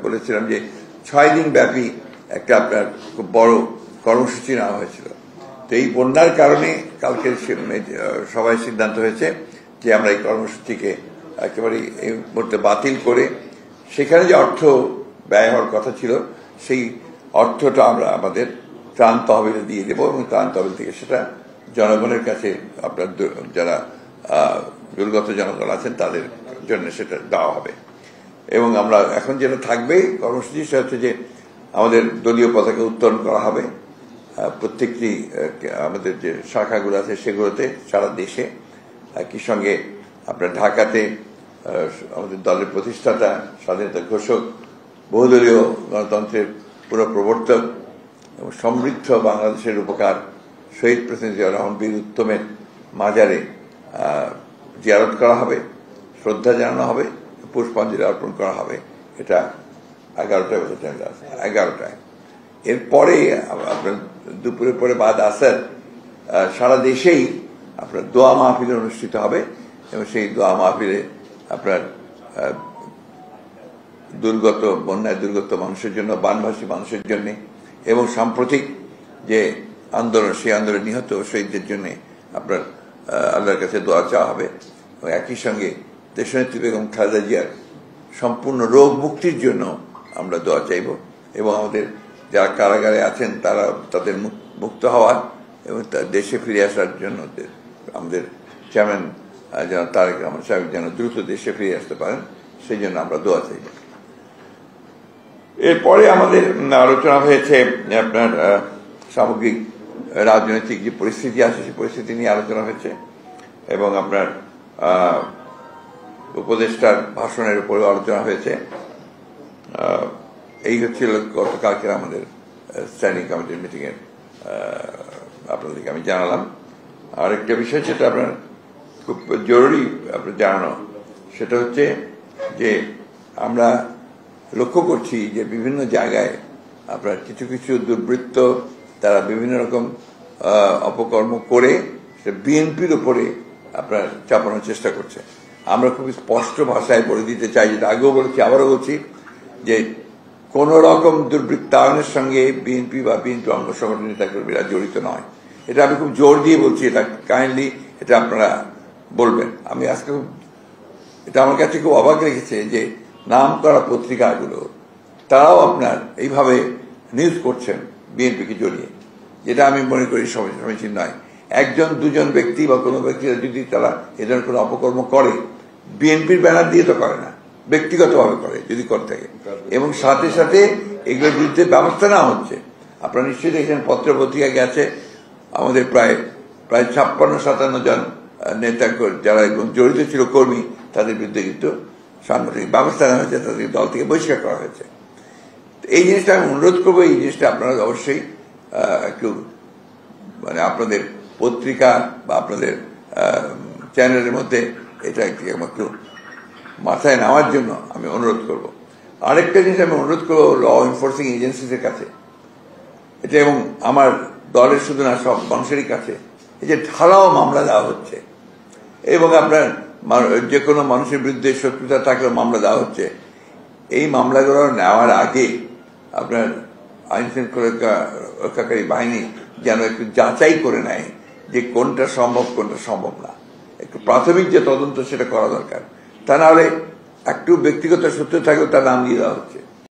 বলেছিলাম যে 6 দিন ব্যাপী একটা আপনার খুব বড় কর্মসূচি নেওয়া হয়েছিল। তো এই বন্যার কারণে কালকে সবাই সিদ্ধান্ত হয়েছে যে আমরা এই কর্মসূচিকে একেবারে এই মুহূর্তে বাতিল করে সেখানে যে অর্থ ব্যয় হওয়ার কথা ছিল সেই অর্থটা আমরা আমাদের ত্রাণ তহবিলে দিয়ে দেবো এবং ত্রাণ তহবিল থেকে সেটা জনগণের কাছে আপনার যারা দুর্গত জনগণ আছেন তাদের জন্য সেটা দেওয়া হবে। এবং আমরা এখন যেটা থাকবে কর্মসূচি সেটা হচ্ছে যে আমাদের দলীয় পতাকা উত্তোলন করা হবে প্রত্যেকটি আমাদের যে শাখাগুলো আছে সেগুলোতে সারা দেশে। একই সঙ্গে আপনার ঢাকাতে আমাদের দলের প্রতিষ্ঠাতা স্বাধীনতা ঘোষক বহুদলীয় গণতন্ত্রের পুনঃপ্রবর্তক এবং সমৃদ্ধ বাংলাদেশের উপকার শহীদ প্রেসিডেন্ট জিয়াউর রহমান বীর উত্তমের মাজারে জিয়ারত করা হবে, শ্রদ্ধা জানানো হবে, পুষ্পাঞ্জলি অর্পণ করা হবে। এটা 11টায় বছর 11টায়। এরপরে আপনার দুপুরের পরে বাদ আসার সারা দেশেই আপনার দোয়া মাহফিল অনুষ্ঠিত হবে এবং সেই দোয়া মাহফিলে আপনার বন্যায় দুর্গত মানুষের জন্য, বানভাসী মানুষের জন্য এবং সাম্প্রতিক যে আন্দোলন সেই আন্দোলনে নিহত শহীদদের জন্য আপনার আল্লাহর কাছে দোয়া চাওয়া হবে। এবং একই সঙ্গে দেশনেত্রী বেগম খালেদা জিয়ার সম্পূর্ণ রোগ মুক্তির জন্য আমরা দোয়া চাইব এবং আমাদের যারা কারাগারে আছেন তারা তাদের মুক্ত হওয়ার এবং দেশে ফিরে আসার জন্য আমাদের চেয়ারম্যান যেন তারেক রহমান সাহেব যেন দ্রুত দেশে ফিরে আসতে পারেন সেই জন্য আমরা দোয়া চাইব। এরপরে আমাদের আলোচনা হয়েছে আপনার সামগ্রিক রাজনৈতিক যে পরিস্থিতি আছে সেই পরিস্থিতি নিয়ে আলোচনা হয়েছে এবং আপনার উপদেষ্টার ভাষণের উপরে আলোচনা হয়েছে। এই হচ্ছিল গতকালকে আমাদের স্ট্যান্ডিং কমিটির মিটিং এর আপনাদেরকে আমি জানালাম। আরেকটা বিষয় যেটা আপনার খুব জরুরি আপনার জানানো সেটা হচ্ছে যে আমরা লক্ষ্য করছি যে বিভিন্ন জায়গায় আপনার কিছু কিছু দুর্বৃত্ত তারা বিভিন্ন রকম অপকর্ম করে বিএনপির উপরে আপনার চাপানোর চেষ্টা করছে। আমরা খুব স্পষ্ট ভাষায় বলে দিতে চাই, যেটা আগেও বলেছি আবারও বলছি, যে কোন রকম দুর্বৃত্তায়নের সঙ্গে বিএনপি বা বিএনপি অঙ্গ সংগঠন নেতাকর্মীরা জড়িত নয়। এটা আমি খুব জোর দিয়ে বলছি, এটা কাইন্ডলি এটা আপনারা বলবেন। আমি আজকে এটা আমার কাছে খুব অবাক রেখেছে যে নাম করা পত্রিকাগুলো তারাও আপনার এইভাবে নিউজ করছেন বিএনপিকে জড়িয়ে, যেটা আমি মনে করি সমীচীন নয়। একজন দুজন ব্যক্তি বা কোনো ব্যক্তিরা যদি তারা এ ধরনের কোনো অপকর্ম করে বিএনপির ব্যানার দিয়ে তো করে না, ব্যক্তিগতভাবে করে যদি করে থাকে এবং সাথে সাথে এগুলোর বিরুদ্ধে ব্যবস্থা নেওয়া হচ্ছে। আপনারা নিশ্চয়ই দেখেন পত্র পত্রিকায় গেছে আমাদের প্রায় 56-57 জন নেতা যারা একদম জড়িত ছিল কর্মী তাদের বিরুদ্ধে কিন্তু সাংগঠনিক ব্যবস্থা নেওয়া হয়েছে, তাদের দল থেকে বহিষ্কার করা হয়েছে। এই জিনিসটা আমি অনুরোধ করবো, এই জিনিসটা আপনারা অবশ্যই একটু মানে আপনাদের পত্রিকা বা আপনাদের চ্যানেলের মধ্যে এটা একটু মাথায় নেওয়ার জন্য আমি অনুরোধ করব। আরেকটা জিনিস আমি অনুরোধ করবো ল এনফোর্সিং এজেন্সিদের কাছে, এটা এবং আমার দলের শুধু না সব মানুষেরই কাছে, এই যে ঢালাও মামলা দেওয়া হচ্ছে এবং আপনার যে কোনো মানুষের বিরুদ্ধে শত্রুতা থাকলেও মামলা দেওয়া হচ্ছে, এই মামলাগুলো নেওয়ার আগে আপনার আইন শৃঙ্খলা রক্ষাকারী বাহিনী যেন একটু যাচাই করে নেয় যে কোনটা সম্ভব কোনটা সম্ভব না। একটু প্রাথমিক যে তদন্ত সেটা করা দরকার। তা না হলে একটু ব্যক্তিগত সূত্র থাকলেও তার নাম দিয়ে দেওয়া হচ্ছে।